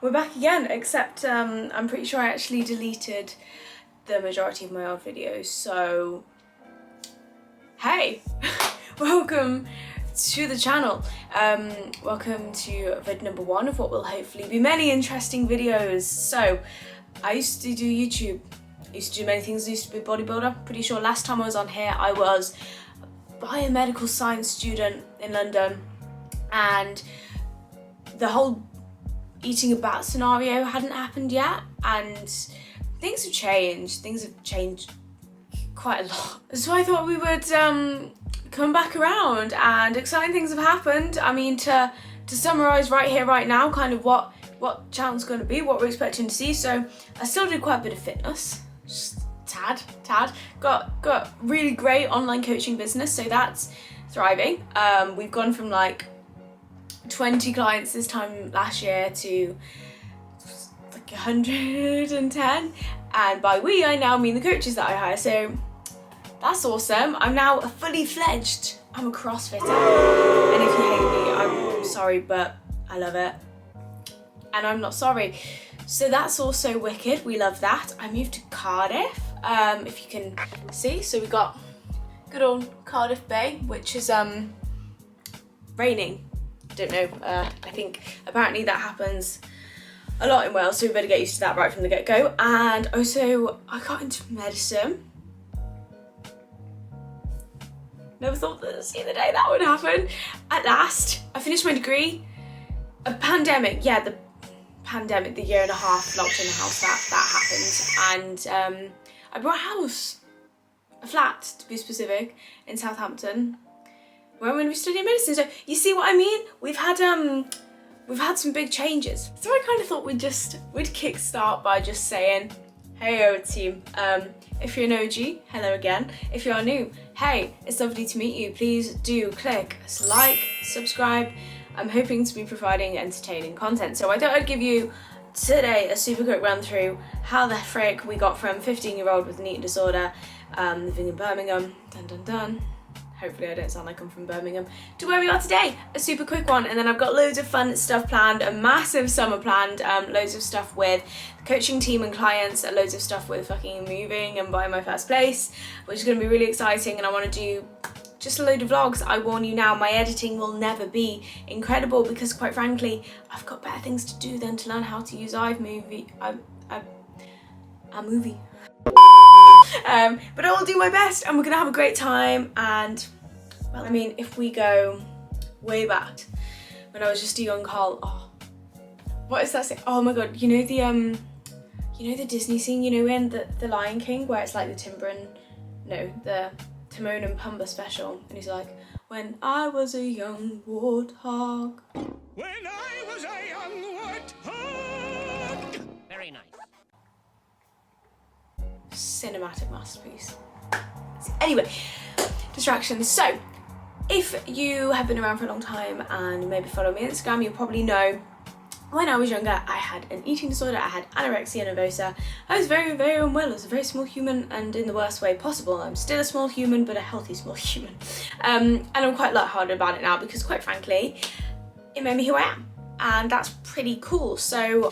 We're back again, except I'm pretty sure I actually deleted the majority of my old videos, so hey, welcome to the channel. Welcome to vid number 1 of what will hopefully be many interesting videos. So I used to do YouTube, I used to do many things. I used to be a bodybuilder. Pretty sure last time I was on here I was a biomedical science student in London, and the whole eating a bat scenario hadn't happened yet, and things have changed. Things have changed quite a lot. So I thought we would come back around, and exciting things have happened. I mean, to summarise right here, right now, kind of what channel's going to be, what we're expecting to see. So I still did quite a bit of fitness, just tad. Got really great online coaching business, so that's thriving. We've gone from like 20 clients this time last year to like 110, and by we I now mean the coaches that I hire, so that's awesome. I'm now a fully fledged, I'm a CrossFitter, and if you hate me, I'm sorry, but I love it, and I'm not sorry. So that's also wicked, we love that. I moved to Cardiff, if you can see, so we got good old Cardiff Bay, which is raining. I don't know, I think apparently that happens a lot in Wales, so we better get used to that right from the get-go. And also I got into medicine. Never thought that see the day that would happen. At last, I finished my degree. A pandemic, yeah, the pandemic, the year and a half locked in the house, that happened. And I bought a house, a flat to be specific, in Southampton, where I'm going to be studying medicine. So you see what I mean? We've had some big changes. So I kind of thought we'd kickstart by just saying, hey team, if you're an OG, hello again. If you are new, hey, it's lovely to meet you. Please do click like, subscribe. I'm hoping to be providing entertaining content. So I thought I'd give you today a super quick run through how the frick we got from 15-year-old with an eating disorder, living in Birmingham, dun. Hopefully I don't sound like I'm from Birmingham, to where we are today. A super quick one, and then I've got loads of fun stuff planned, a massive summer planned, loads of stuff with the coaching team and clients, loads of stuff with fucking moving and buying my first place, which is going to be really exciting. And I want to do just a load of vlogs. I warn you now, my editing will never be incredible because, quite frankly, I've got better things to do than to learn how to use iMovie. iMovie. But I will do my best, and we're gonna have a great time. And well, I mean, if we go way back when I was just a young Carl, what is that saying? Oh my god, you know the Disney scene, you know, in the Lion King, where it's like the Timon and Pumbaa special, and he's like, when I was a young warthog. When I was a young warthog. Very nice. Cinematic masterpiece. Anyway, distractions. So if you have been around for a long time and maybe follow me on Instagram, you'll probably know when I was younger I had an eating disorder. I had anorexia nervosa. I was very, very unwell. I was a very small human, and in the worst way possible. I'm still a small human, but a healthy small human. And I'm quite lighthearted about it now because, quite frankly, it made me who I am, and that's pretty cool. So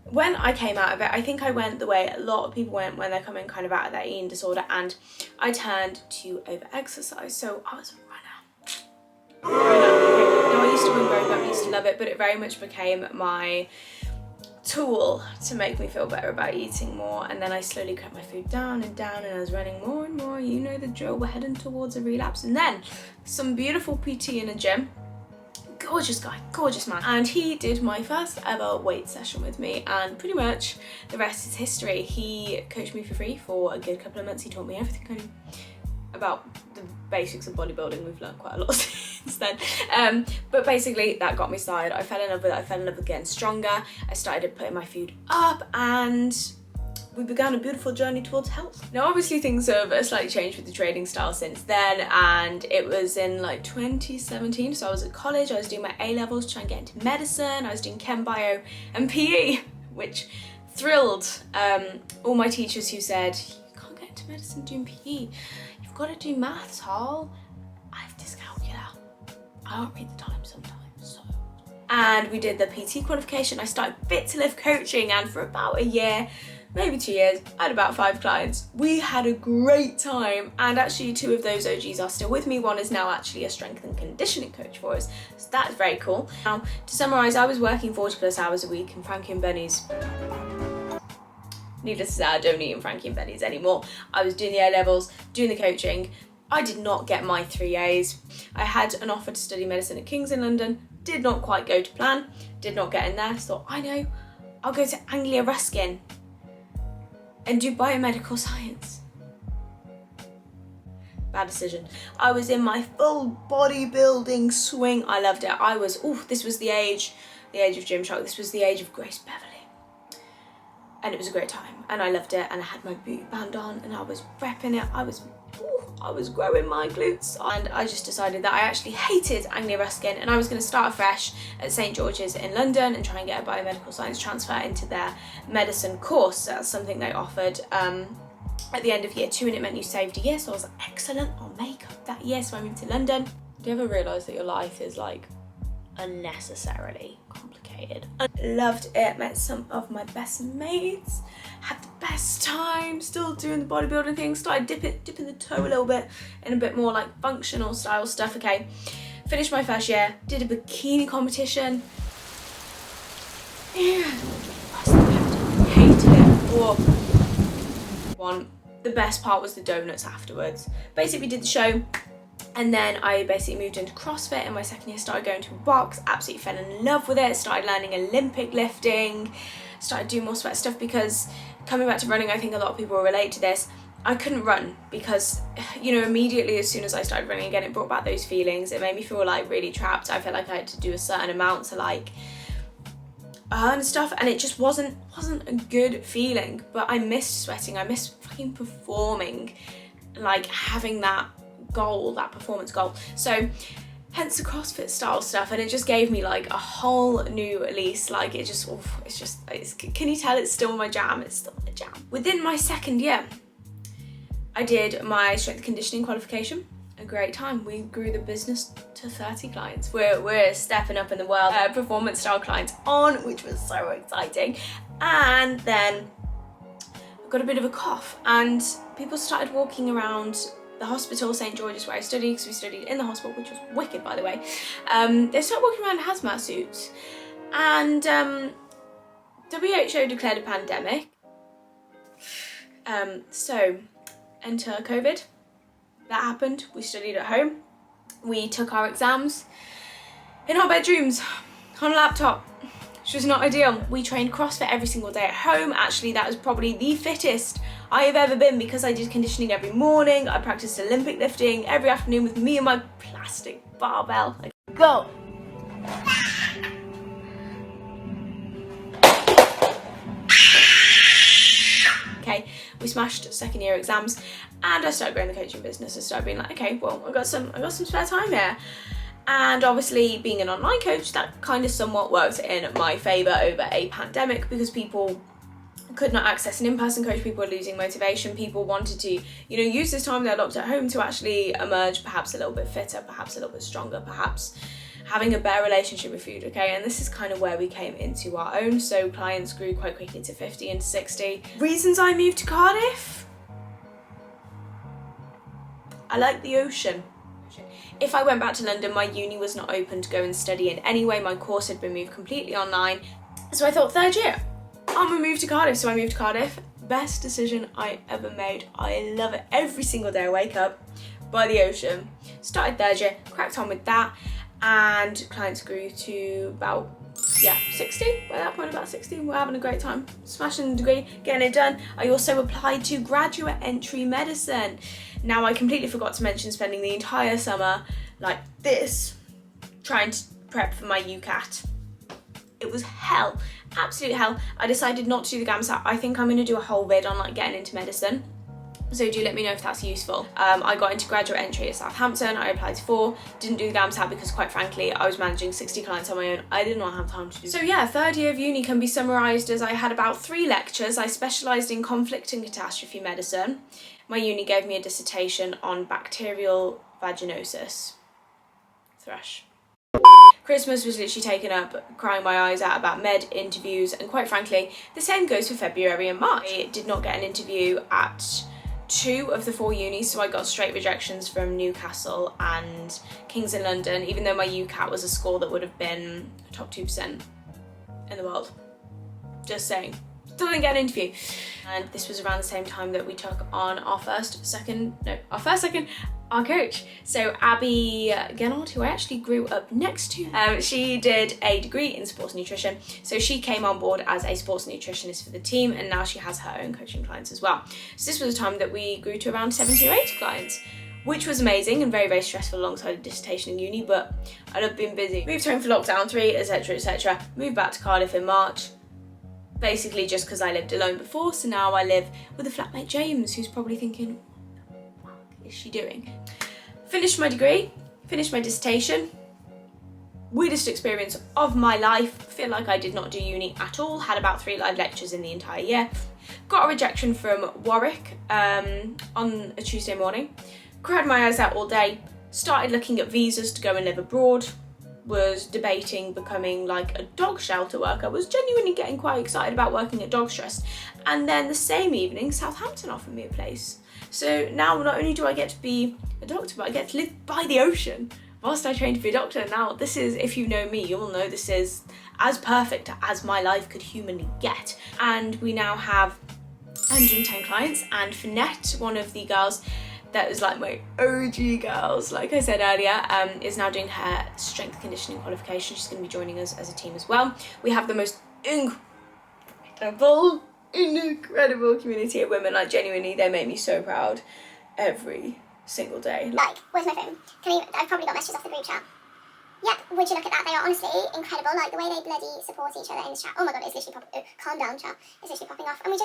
when I came out of it, I think I went the way a lot of people went when they're coming kind of out of their eating disorder, and I turned to over-exercise. So I was a runner. No, I used to run very well, I used to love it, but it very much became my tool to make me feel better about eating more. And then I slowly cut my food down, and I was running more and more. You know the drill, we're heading towards a relapse. And then some beautiful PT in a gym. Gorgeous guy, gorgeous man, and he did my first ever weight session with me, and pretty much the rest is history. He coached me for free for a good couple of months. He taught me everything I knew about the basics of bodybuilding. We've learned quite a lot since then, but basically that got me started. I fell in love with it. I fell in love with getting stronger. I started putting my food up, and we began a beautiful journey towards health. Now obviously things have slightly changed with the training style since then, and it was in like 2017, so I was at college, I was doing my A-levels, trying to get into medicine, I was doing chem, bio and PE, which thrilled all my teachers who said, you can't get into medicine doing PE, you've got to do maths, Hal. I have dyscalculia, I don't read the Times sometimes, so and we did the PT qualification. I started Fit to Live coaching, and for about a year, maybe 2 years, I had about 5 clients. We had a great time, and actually 2 of those OGs are still with me. One is now actually a strength and conditioning coach for us, so that's very cool. Now, to summarise, I was working 40+ hours a week in Frankie and Benny's. Needless to say, I don't eat in Frankie and Benny's anymore. I was doing the A-levels, doing the coaching. I did not get my 3 A's. I had an offer to study medicine at King's in London, did not quite go to plan, did not get in there, so thought, I know, I'll go to Anglia Ruskin and do biomedical science. Bad decision. I was in my full bodybuilding swing. I loved it. This was the age of Gymshark. This was the age of Grace Beverly. And it was a great time, and I loved it, and I had my booty band on, and I was repping it. I was growing my glutes, and I just decided that I actually hated Anglia Ruskin, and I was going to start afresh at St George's in London and try and get a biomedical science transfer into their medicine course. That's something they offered at the end of year 2, and it meant you saved a year, so I was like, excellent, I'll make up that year. So I moved to London. Do you ever realise that your life is like unnecessarily complicated? I loved it, met some of my best mates, had the best time, still doing the bodybuilding thing, started dipping the toe a little bit in a bit more like functional style stuff. Okay, finished my first year, did a bikini competition. Yeah, hated it. The best part was the donuts afterwards. Basically did the show, and then I basically moved into CrossFit in my second year, started going to a box, absolutely fell in love with it, started learning Olympic lifting, started doing more sweat stuff, because coming back to running, I think a lot of people will relate to this. I couldn't run because, you know, immediately as soon as I started running again, it brought back those feelings. It made me feel like really trapped. I felt like I had to do a certain amount to like earn stuff, and it just wasn't a good feeling. But I missed sweating, I missed fucking performing, like having that goal, that performance goal. So hence the CrossFit style stuff, and it just gave me like a whole new lease. Like can you tell it's still my jam? It's still my jam. Within my second year, I did my strength conditioning qualification. A great time. We grew the business to 30 clients. We're stepping up in the world. Performance style clients on, which was so exciting. And then I got a bit of a cough, and people started walking around the hospital, St George's, where I studied, because we studied in the hospital, which was wicked, by the way. They started walking around in hazmat suits, and WHO declared a pandemic. So enter COVID. That happened. We studied at home. We took our exams in our bedrooms on a laptop, which was not ideal. We trained CrossFit every single day at home. Actually, that was probably the fittest I have ever been, because I did conditioning every morning. I practiced Olympic lifting every afternoon with me and my plastic barbell. Go! Okay, we smashed second year exams, and I started growing the coaching business. I started being like, okay, well, I got some spare time here. And obviously, being an online coach, that kind of somewhat worked in my favour over a pandemic, because people could not access an in-person coach, people were losing motivation, people wanted to, you know, use this time they're locked at home to actually emerge perhaps a little bit fitter, perhaps a little bit stronger, perhaps having a better relationship with food, okay? And this is kind of where we came into our own. So clients grew quite quickly to 50 and 60. Reasons I moved to Cardiff? I like the ocean. If I went back to London, my uni was not open to go and study in any way. My course had been moved completely online. So I thought, third year, I'm gonna move to Cardiff. So I moved to Cardiff. Best decision I ever made. I love it. Every single day I wake up by the ocean. Started third year, cracked on with that, and clients grew to about 60. By that point, about 60. We're having a great time, smashing the degree, getting it done. I also applied to graduate entry medicine. Now, I completely forgot to mention spending the entire summer like this, trying to prep for my UCAT. It was hell, absolute hell. I decided not to do the GAMSAT. I think I'm gonna do a whole vid on like getting into medicine. So do let me know if that's useful. I got into graduate entry at Southampton. I applied to 4, didn't do the GAMSAT because quite frankly, I was managing 60 clients on my own. I did not have time to do. So yeah, third year of uni can be summarised as I had about 3 lectures. I specialised in conflict and catastrophe medicine. My uni gave me a dissertation on bacterial vaginosis. Thrush. Christmas was literally taken up crying my eyes out about med interviews, and quite frankly, the same goes for February and March. I did not get an interview at 2 of the 4 unis, so I got straight rejections from Newcastle and King's in London, even though my UCAT was a score that would have been top 2% in the world. Just saying. Still didn't get an interview. And this was around the same time that we took on our coach. So Abby Gennard, who I actually grew up next to, she did a degree in sports nutrition. So she came on board as a sports nutritionist for the team, and now she has her own coaching clients as well. So this was a time that we grew to around 70 or 80 clients, which was amazing and very, very stressful alongside a dissertation in uni, but I love being busy. Moved home for lockdown 3, etc, etc. Moved back to Cardiff in March, basically just because I lived alone before, so now I live with a flatmate James, who's probably thinking, what the fuck is she doing? Finished my degree, finished my dissertation. Weirdest experience of my life. Feel like I did not do uni at all. Had about 3 live lectures in the entire year. Got a rejection from Warwick on a Tuesday morning. Cried my eyes out all day. Started looking at visas to go and live abroad. Was debating becoming like a dog shelter worker. Was genuinely getting quite excited about working at Dogs Trust. And then the same evening, Southampton offered me a place. So now not only do I get to be a doctor, but I get to live by the ocean whilst I train to be a doctor. Now this is, if you know me, you'll know this is as perfect as my life could humanly get. And we now have 110 clients, and Finette, one of the girls that was like my OG girls, like I said earlier, is now doing her strength conditioning qualification. She's going to be joining us as a team as well. We have the most incredible community of women. Like genuinely, they make me so proud every single day. Like, where's my phone? I've probably got messages off the group chat. Yep, would you look at that? They are honestly incredible. Like the way they bloody support each other in the chat. Oh my god, it's literally calm down, chat. It's literally popping off. And they're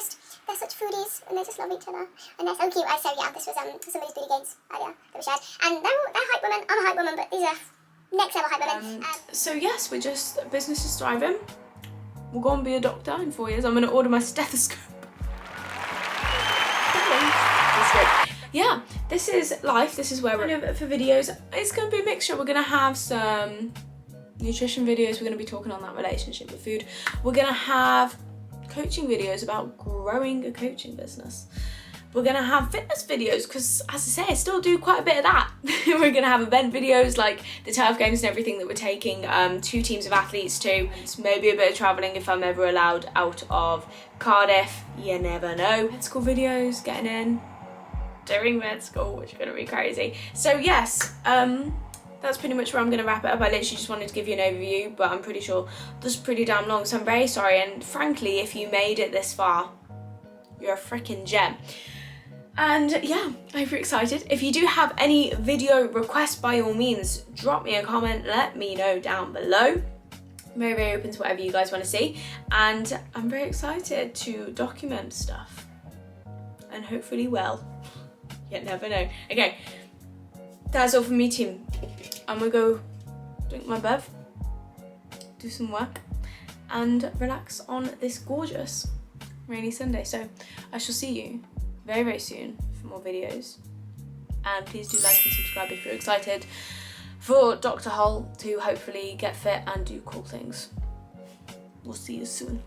such foodies, and they just love each other. And they're so cute. So yeah, this was somebody's booty gains earlier that we shared. And they're hype women. I'm a hype woman, but these are next level hype women. So yes, business is thriving. We'll go and be a doctor in 4 years. I'm gonna order my stethoscope. Yeah, this is life. This is where we're for videos. It's going to be a mixture. We're going to have some nutrition videos. We're going to be talking on that relationship with food. We're going to have coaching videos about growing a coaching business. We're going to have fitness videos because, as I say, I still do quite a bit of that. We're going to have event videos like the turf games and everything that we're taking 2 teams of athletes to. It's maybe a bit of travelling if I'm ever allowed out of Cardiff. You never know. Med school videos, getting in during med school, which is going to be crazy. So yes, that's pretty much where I'm going to wrap it up. I literally just wanted to give you an overview, but I'm pretty sure this is pretty damn long, so I'm very sorry. And frankly, if you made it this far, you're a freaking gem. And yeah, I'm very excited. If you do have any video requests, by all means, drop me a comment, let me know down below. I'm very, very open to whatever you guys want to see. And I'm very excited to document stuff. And hopefully well. You never know. Okay, that's all from me, team. I'm gonna go drink my bev, do some work, and relax on this gorgeous rainy Sunday. So I shall see you very, very soon for more videos. And please do like and subscribe if you're excited for Dr. Hull to hopefully get fit and do cool things. We'll see you soon.